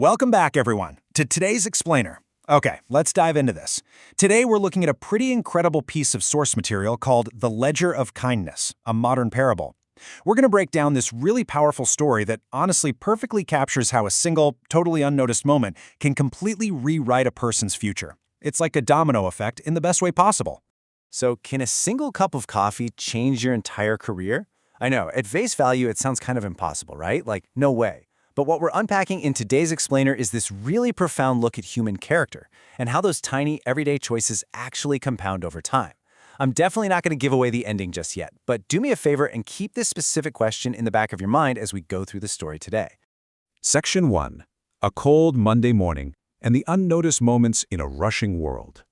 Welcome back, everyone, to today's explainer. Okay, let's dive into this. Today, we're looking at a pretty incredible piece of source material called The Ledger of Kindness, a modern parable. We're going to break down this really powerful story that honestly perfectly captures how a single, totally unnoticed moment can completely rewrite a person's future. It's like a domino effect in the best way possible. So, can a single cup of coffee change your entire career? I know, at face value, it sounds kind of impossible, right? Like, no way. But what we're unpacking in today's explainer is this really profound look at human character and how those tiny, everyday choices actually compound over time. I'm definitely not going to give away the ending just yet, but do me a favor and keep this specific question in the back of your mind as we go through the story today. Section 1. A cold Monday morning and the unnoticed moments in a rushing world.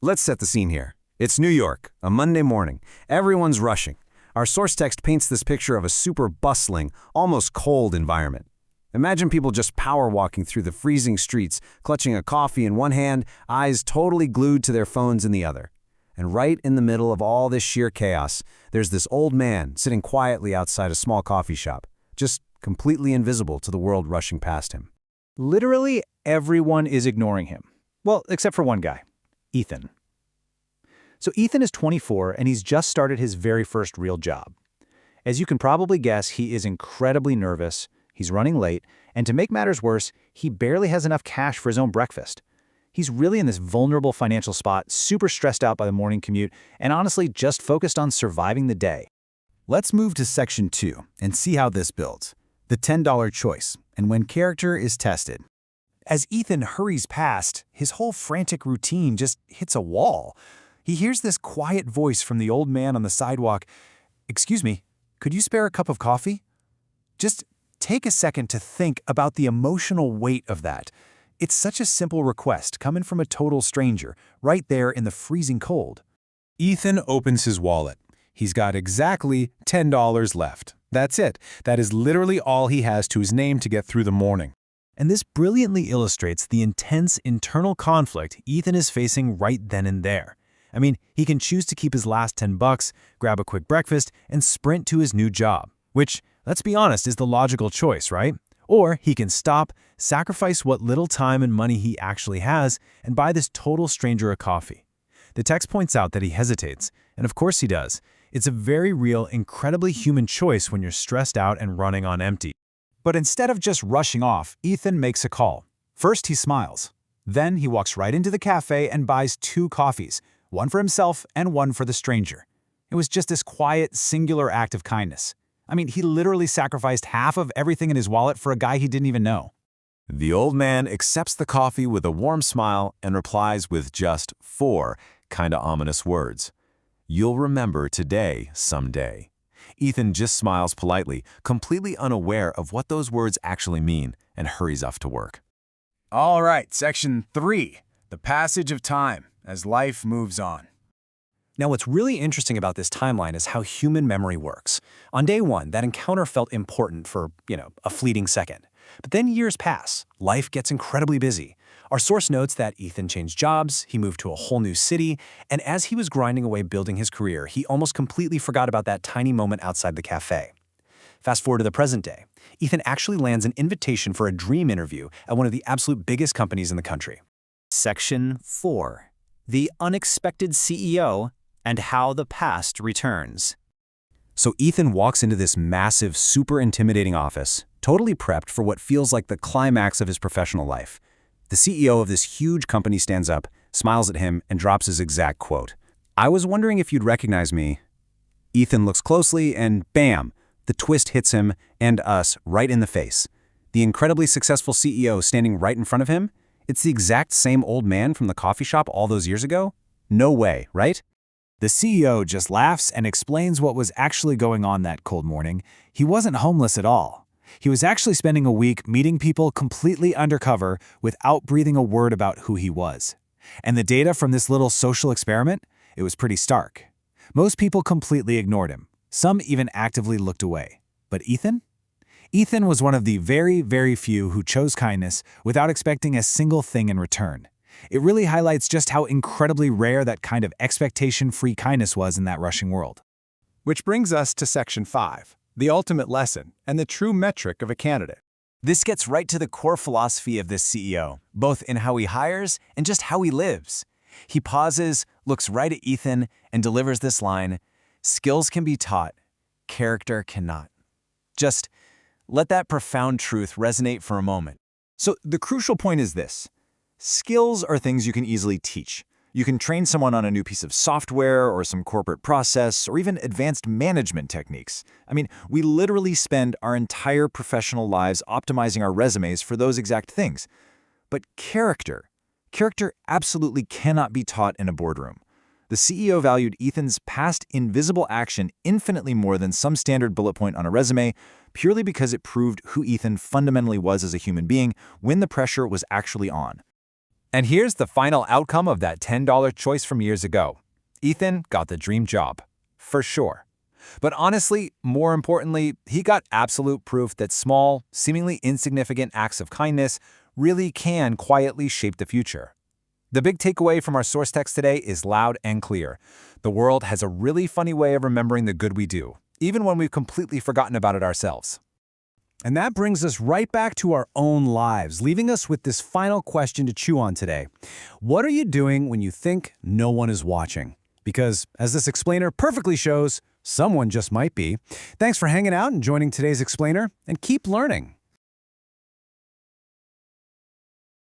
Let's set the scene here. It's New York, a Monday morning. Everyone's rushing. Our source text paints this picture of a super bustling, almost cold environment. Imagine people just power walking through the freezing streets, clutching a coffee in one hand, eyes totally glued to their phones in the other. And right in the middle of all this sheer chaos, there's this old man sitting quietly outside a small coffee shop, just completely invisible to the world rushing past him. Literally everyone is ignoring him. Well, except for one guy, Ethan. So Ethan is 24 and he's just started his very first real job. As you can probably guess, he is incredibly nervous, he's running late, and to make matters worse, he barely has enough cash for his own breakfast. He's really in this vulnerable financial spot, super stressed out by the morning commute, and honestly just focused on surviving the day. Let's move to Section 2 and see how this builds. The $10 choice, and when character is tested. As Ethan hurries past, his whole frantic routine just hits a wall. He hears this quiet voice from the old man on the sidewalk. "Excuse me, could you spare a cup of coffee?" Just take a second to think about the emotional weight of that. It's such a simple request coming from a total stranger, right there in the freezing cold. Ethan opens his wallet. He's got exactly $10 left. That's it. That is literally all he has to his name to get through the morning. And this brilliantly illustrates the intense internal conflict Ethan is facing right then and there. I mean, he can choose to keep his last $10, grab a quick breakfast, and sprint to his new job, which, let's be honest, is the logical choice, right? Or he can stop, sacrifice what little time and money he actually has, and buy this total stranger a coffee. The text points out that he hesitates, and of course he does. It's a very real, incredibly human choice when you're stressed out and running on empty. But instead of just rushing off, Ethan makes a call. First, he smiles. Then he walks right into the cafe and buys 2 coffees, one for himself and one for the stranger. It was just this quiet, singular act of kindness. I mean, he literally sacrificed half of everything in his wallet for a guy he didn't even know. The old man accepts the coffee with a warm smile and replies with just 4 kinda ominous words. "You'll remember today someday." Ethan just smiles politely, completely unaware of what those words actually mean, and hurries off to work. All right, Section 3, the passage of time as life moves on. Now, what's really interesting about this timeline is how human memory works. On day 1, that encounter felt important for, a fleeting second. But then years pass, life gets incredibly busy. Our source notes that Ethan changed jobs, he moved to a whole new city, and as he was grinding away building his career, he almost completely forgot about that tiny moment outside the cafe. Fast forward to the present day, Ethan actually lands an invitation for a dream interview at one of the absolute biggest companies in the country. Section 4. The Unexpected CEO and How the Past Returns. So Ethan walks into this massive, super intimidating office, totally prepped for what feels like the climax of his professional life. The CEO of this huge company stands up, smiles at him, and drops his exact quote. "I was wondering if you'd recognize me." Ethan looks closely and bam, the twist hits him and us right in the face. The incredibly successful CEO standing right in front of him, it's the exact same old man from the coffee shop all those years ago? No way, right? The CEO just laughs and explains what was actually going on that cold morning. He wasn't homeless at all. He was actually spending a week meeting people completely undercover without breathing a word about who he was. And the data from this little social experiment, it was pretty stark. Most people completely ignored him. Some even actively looked away. But Ethan? Ethan was one of the very, very few who chose kindness without expecting a single thing in return. It really highlights just how incredibly rare that kind of expectation-free kindness was in that rushing world. Which brings us to Section 5, the ultimate lesson and the true metric of a candidate. This gets right to the core philosophy of this CEO, both in how he hires and just how he lives. He pauses, looks right at Ethan, and delivers this line, "Skills can be taught, character cannot." Just let that profound truth resonate for a moment. So the crucial point is this. Skills are things you can easily teach. You can train someone on a new piece of software or some corporate process or even advanced management techniques. I mean, we literally spend our entire professional lives optimizing our resumes for those exact things. But character absolutely cannot be taught in a boardroom. The CEO valued Ethan's past invisible action infinitely more than some standard bullet point on a resume, purely because it proved who Ethan fundamentally was as a human being when the pressure was actually on. And here's the final outcome of that $10 choice from years ago. Ethan got the dream job, for sure. But honestly, more importantly, he got absolute proof that small, seemingly insignificant acts of kindness really can quietly shape the future. The big takeaway from our source text today is loud and clear. The world has a really funny way of remembering the good we do, even when we've completely forgotten about it ourselves. And that brings us right back to our own lives, leaving us with this final question to chew on today. What are you doing when you think no one is watching? Because, as this explainer perfectly shows, someone just might be. Thanks for hanging out and joining today's explainer, and keep learning.